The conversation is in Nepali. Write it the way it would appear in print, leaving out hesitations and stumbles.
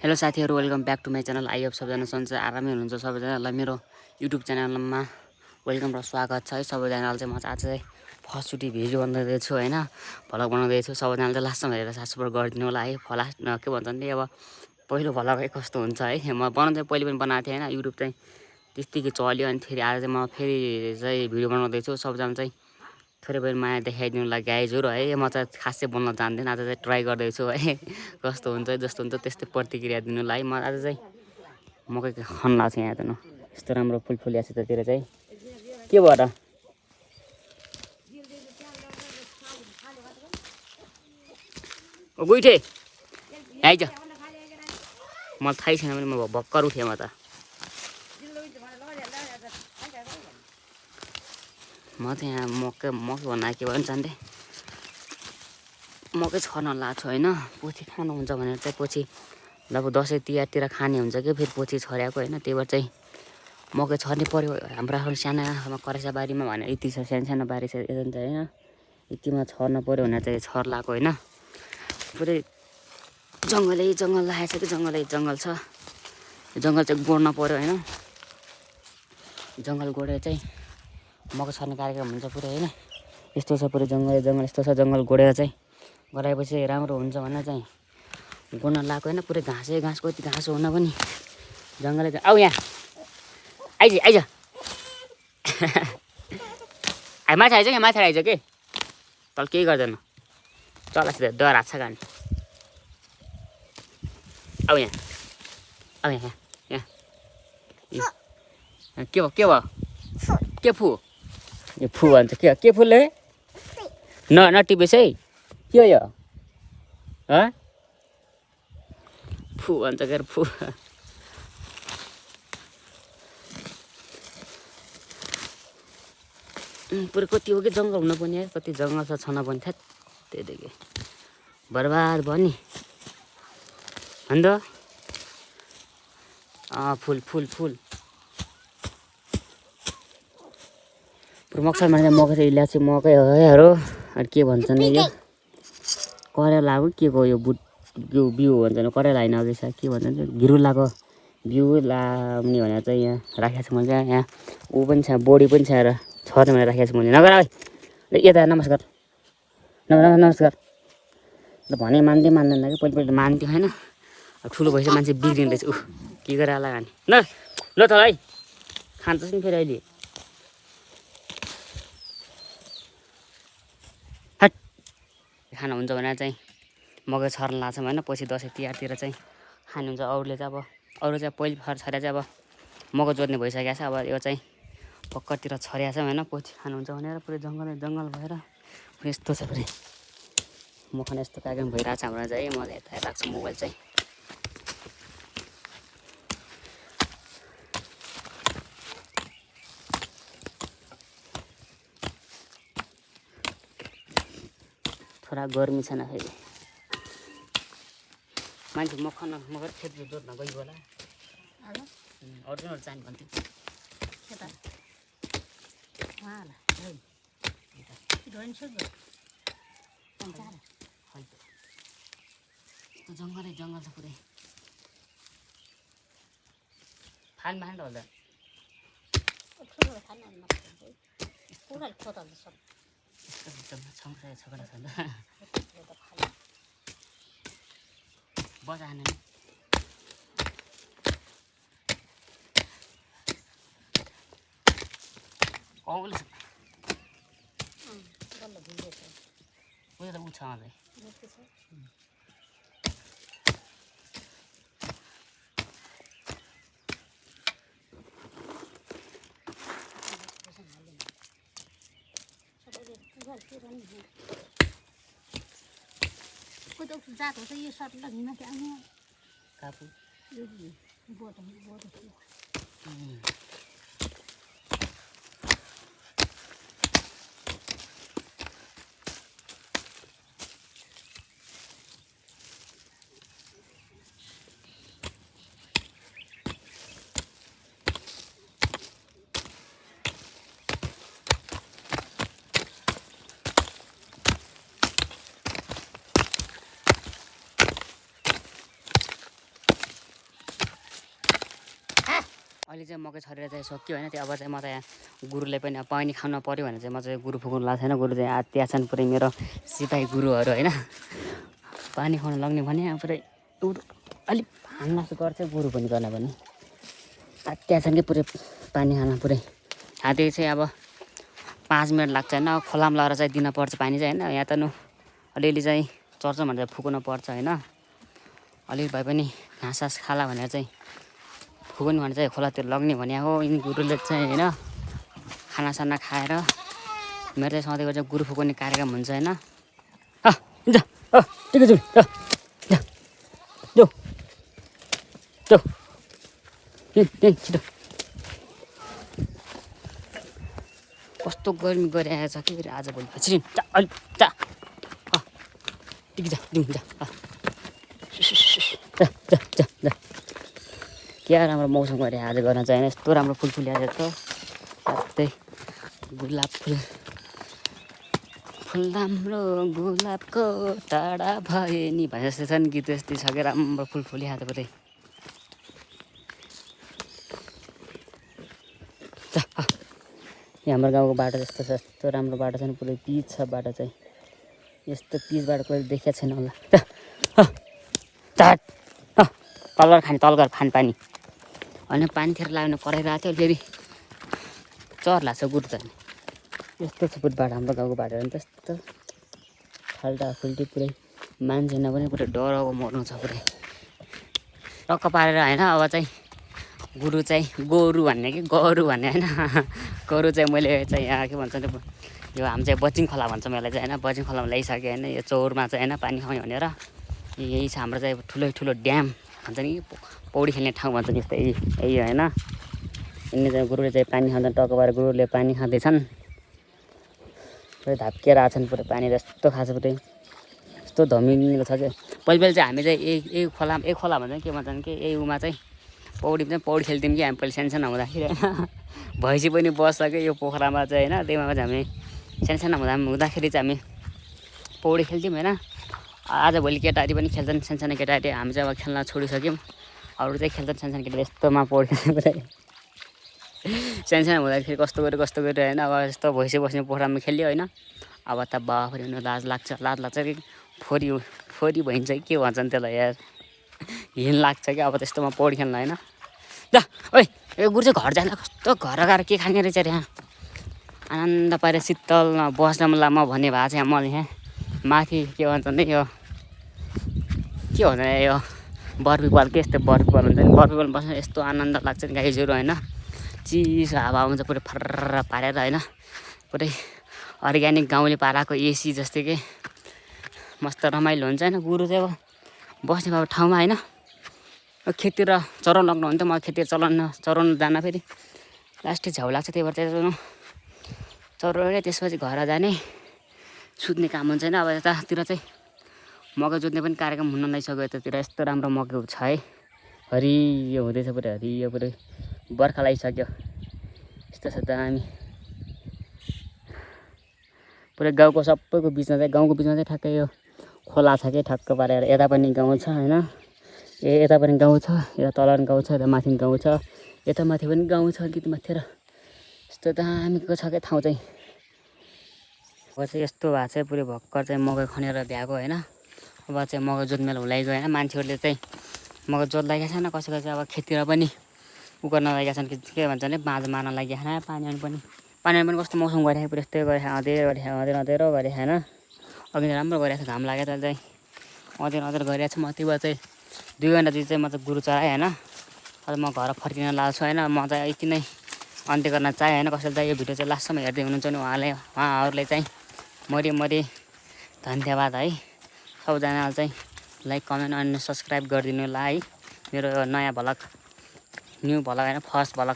हेलो साथीहरु, welcome back to my channel. I hope सबैजना सन्चै आरामै हुनुहुन्छ। सबैजनालाई मेरो युट्युब च्यानलमा वेलकम र स्वागत छ है। सबैजनालाई चाहिँ म आज चाहिँ फर्स्टचोटि भिडियो बनाउँदैछु हैन, भ्लग बनाउँदैछु। सबैजनाले चाहिँ लास्टमा हेरेर सब्स्क्राइब गरिदिनु होला है। फलास्ट के भन्छ नि, अब पहिलो भ्लगै कस्तो हुन्छ है। म बनाउनु चाहिँ पहिले पनि बनाएको थिएँ हैन, युट्युब चाहिँ त्यतिकै चल्यो। अनि फेरि आज चाहिँ म फेरि चाहिँ भिडियो बनाउँदैछु। सबैजना चाहिँ थोरै बहुत माया देखाइदिनुलाई गाइजहरु है। म चाहिँ खासै बोल्न जान्दिनँ, आज चाहिँ ट्राई गर्दैछु है। कस्तो हुन्छ जस्तो हुन्छ त्यस्तै प्रतिक्रिया दिनुलाई। म आज चाहिँ मकै खन्न लाग्छ यहाँ त न, यस्तो राम्रो फुल फुलिया छ त्यतिर चाहिँ के भयो र ओ गुइठे आइज। मलाई थाहै छैन भने म भक्कर उठेँ म चाहिँ यहाँ मकै भन्न के भयो नि जान्थे, मकै छर्न लाग्छु होइन। पछि खानुहुन्छ भनेर चाहिँ पछि अब दसैँ तिहारतिर खाने हुन्छ कि फेरि पछि छर्याएको होइन। त्यही भएर चाहिँ मकै छर्ने पऱ्यो। हाम्रो आफ्नो सानो करेसा बारीमा भने यति छ, सानो बारी छ यता चाहिँ होइन, यतिमा छर्न पऱ्यो भनेर चाहिँ छर्लाएको होइन। पुरै जङ्गलै जङ्गल लागेको छ कि जङ्गल छ। जङ्गल चाहिँ गोड्न पऱ्यो होइन। जङ्गल गोडेर चाहिँ मकै छर्ने कार्यक्रम हुन्छ पुरै होइन। यस्तो छ पुरै जङ्गल यस्तो छ। जङ्गल गोडेर चाहिँ गराएपछि राम्रो हुन्छ भनेर चाहिँ गोड्न लगाएको होइन। पुरै घाँसै घाँस, कति घाँस हुन पनि जङ्गलै आऊ यहाँ आइज माथि आइज कि माथि आइज कि तल केही गर्दैन। चलासित डर हात छ गानी। आऊ यहाँ यहाँ के भयो के फु यो फु भन्छ के फुलले नटिपेछ है। के हो यो फु भन्छ के फु। पुरै कति हो कि जङ्गल हुन पनि, कति जङ्गल छ छन पनि थाहा। त्यहीदेखि बर्बाद भयो नि अन्त फुल पुरै मक्सरमा चाहिँ मकै चाहिँ इलाची मकै होहरू। अनि के भन्छ नि यो करेला हो के को यो बिउ भन्छ नि, करेला होइन अघि छ के भन्छ नि, घिरुलाको बिउ लाउने भनेर चाहिँ यहाँ राखेको छु मैले। यहाँ ऊ पनि छ, बोडी पनि छ र छर्ने भनेर राखेको छु मैले। नगर यता नमस्कार नमस्कार ल भने मान्दैन कि पहिले मान्थ्यो होइन। अब ठुलो भएपछि मान्छे बिग्रिँदैछ। के गरेर होला खाने ल त है खान्छस् नि फेरि अहिले। हट खाना हुन्छ भनेर चाहिँ मकै छर्न लाग्छ होइन। पछि दसैँ तिहारतिर चाहिँ खानुहुन्छ। अरूले चाहिँ अब अरू चाहिँ पहिले छर्या चाहिँ अब मकै जोत्ने भइसकेको छ। अब यो चाहिँ पक्करतिर छर्या छ होइन, पछि खानुहुन्छ भनेर पुरै जङ्गल भएर यस्तो छ। पुरै म खान यस्तो कार्यक्रम भइरहेको छ हाम्रो चाहिँ। म यता राख्छु मोबाइल चाहिँ। थोडा गर्मी छैन फेरि मान्छे मकै खेत जोत्न गइयो होला। अरू चाहिँ भन्थ्यो जङ्गल छ पुरै। फान होला बजाने औल छ उयो त उछ मलाई कोही त जात होस् यो सर्ट लगाउन के आउने कापु यो बोट अहिले चाहिँ मकै छरेर चाहिँ सक्यो होइन त्यो अब चाहिँ म त यहाँ गुरुले पनि अब पानी खानु पऱ्यो भने चाहिँ म चाहिँ गुरु फुक्नु लाग्छ छैन गुरु चाहिँ त्यहाँ छन् पुरै मेरो सिपाही गुरुहरू होइन पानी खुवाउनु लग्ने भने अब पुरै अलिक हान्ला जस्तो गर्छ गुरु पनि गर्न पनि त्यहाँ छन् कि पुरै पानी खान पुरै त्यही चाहिँ अब 5 मिनट लाग्छ होइन खोलामा लगाएर चाहिँ दिनपर्छ पानी चाहिँ होइन यहाँ त अलिअलि चाहिँ चर्छ भनेर फुक्नु पर्छ होइन अलिअलि भए पनि घाँस खाला भनेर चाहिँ फुक्नु भने चाहिँ खोलातिर लग्ने भने हो यिनी गुरुले चाहिँ होइन खानासाना खाएर मेरो चाहिँ सधैँको चाहिँ गुरु फुक्ने कार्यक्रम हुन्छ होइन ठिकै छु छिटो कस्तो गर्मी गरिरहेको छ कि आज भोलि छिटो अलिक जा ठिकै जा क्या राम्रो मौसम गरेर आज गर्न चाहिँ यस्तो राम्रो फुल फुलिरहेको छ साथै गुलाब फुल राम्रो गुलाबको टाढा भए नि भने जस्तो छ नि गीत यस्तै छ कि राम्रो फुल फुलिरहेको पुरै यहाँ हाम्रो गाउँको बाटो जस्तो छ यस्तो राम्रो बाटो छ नि पुरै पिच छ बाटो चाहिँ यस्तो पिच बाटो कहिले देखेको छैन होला तल घर खाने पानी होइन पानीतिर लाग्नु कराइरहेको थियो फेरि चर्ला छ गुरु जाने यस्तो छ पुरै बाटो हाम्रो गाउँको बाटो नि त्यस्तो फाल्टा फुल्टी पुरै मान्छे पनि पुरै डराएको मर्नु छ पुरै टक्क पारेर होइन अब चाहिँ गुरु चाहिँ गोरु भन्ने कि गोरु भन्ने होइन गोरु चाहिँ मैले चाहिँ यहाँ के भन्छ यो हामी चाहिँ बचिङ खोला भन्छ मैले चाहिँ होइन बचिङ खोलामा ल्याइसकेँ होइन यो चौरमा चाहिँ होइन पानी खाउने भनेर यही छ हाम्रो चाहिँ ठुलो ड्याम भन्छ नि पौडी खेल्ने ठाउँ भन्छ नि यही होइन यिनीहरू चाहिँ गुरुले चाहिँ पानी खाँदा टक्क पारेर गुरुले पानी खाँदैछन् पुरै धाप्किएर आछन् पुरै पानी जस्तो खाएको छ पुरै यस्तो धमिलो छ कि पहिले चाहिँ हामी चाहिँ यही खोला भन्छ के भन्छन् कि यही उमा चाहिँ पौडी खेल्थ्यौँ कि हामी पहिले सानो हुँदाखेरि होइन भैँसी पनि बस्छ कि यो पोखरामा चाहिँ होइन त्यहीमा चाहिँ हामी सानो हुँदाखेरि चाहिँ हामी पौडी खेल्थ्यौँ होइन आजभोलि केटाहरू पनि खेल्छन् सानो केटाहरू हामी चाहिँ अब खेल्न छोडिसक्यौँ अरू चाहिँ खेल्छन् सानो केटाहरू यस्तोमा पौडी खेल्ने पुरै सानो हुँदाखेरि कस्तो गऱ्यो होइन अब यस्तो भैँसी बस्ने पोखरामा खेल्यो होइन अब त बाफरे लाज लाग्छ कि फोरी भइन्छ कि के भन्छन् त्यसलाई यार हिँड लाग्छ कि अब त्यस्तोमा पौडी खेल्न होइन ल ओइ यो गुरु चाहिँ घर जाँदा कस्तो घर गएर के खाने रहेछ अरे यहाँ आनन्द पारेर शीतलमा बस्न म भन्ने भएको छ मैले यहाँ माथि के भन्छ नि यो के भन्छ यो बरपिपल के यस्तो बरपिपल हुन्छ नि बरपिपल बस्न यस्तो आनन्द लाग्छ नि गाईजहरू होइन चिसो हावा आउँछ पुरै फर्र पारेर होइन पुरै अर्ग्यानिक गाउँले पाराको एसी जस्तै के मस्त रमाइलो हुन्छ होइन गुरु चाहिँ अब बस्ने भएको ठाउँमा होइन खेततिर चराउनु लग्नुहुन्थ्यो म खेततिर चराउनु जान फेरि लास्टै झ्याउ लाग्छ त्यही भएर चाहिँ चराएर त्यसपछि घर जाने सुत्ने काम हुन्छ होइन अब यतातिर चाहिँ मकै जोत्ने पनि कार्यक्रम हुन नलागिसक्यो यतातिर यस्तो राम्रो मकै छ है हरियो हुँदैछ पुरै हरियो पुरै बर्खा लगाइसक्यो यस्तो छ दामी पुरै गाउँको सबैको बिचमा चाहिँ ठ्याक्कै यो खोला छ कि ठक्क पारेर यता पनि गाउँ छ होइन यता पनि गाउँ छ यता तल पनि गाउँ छ यता माथि पनि गाउँ छ यता माथि पनि गाउँ छ अलिकति माथि र यस्तो दामीको छ क्या ठाउँ चाहिँ अब चाहिँ यस्तो भएको चाहिँ पुरै भर्खर चाहिँ मकै खनेर भ्याएको होइन अब चाहिँ मकै जोत्ने बेला हुलाइगयो होइन मान्छेहरूले चाहिँ मकै जोत्लाइएको छैन कसैको चाहिँ अब खेततिर पनि गर्न लागेका छन् के भन्छ भने बाँझो मार्न लागि खाना पानीमा पनि कस्तो मौसम गरिरहेको पुरै यस्तै गरिरहेको अँधेरो गरिरहेको होइन अघि राम्रो गरिरहेको छ घाम लागेर चाहिँ अँधेरो गरिरहेको छ म त्यो भएर चाहिँ 2 घन्टा चाहिँ म चाहिँ गुरु चढाएँ होइन अब म घर फर्किन लाग्छु होइन म चाहिँ यति नै अन्त्य गर्न चाहेँ होइन कसैले चाहिँ यो भिडियो चाहिँ लास्टसम्म हेर्दै हुनुहुन्छ भने उहाँहरूले चाहिँ मरि धन्यवाद है सबैजनाले चाहिँ लाइक कमेन्ट अनि सब्सक्राइब गरिदिनु होला है मेरो नयाँ भ्लग न्यू भ्लग होइन फर्स्ट भ्लग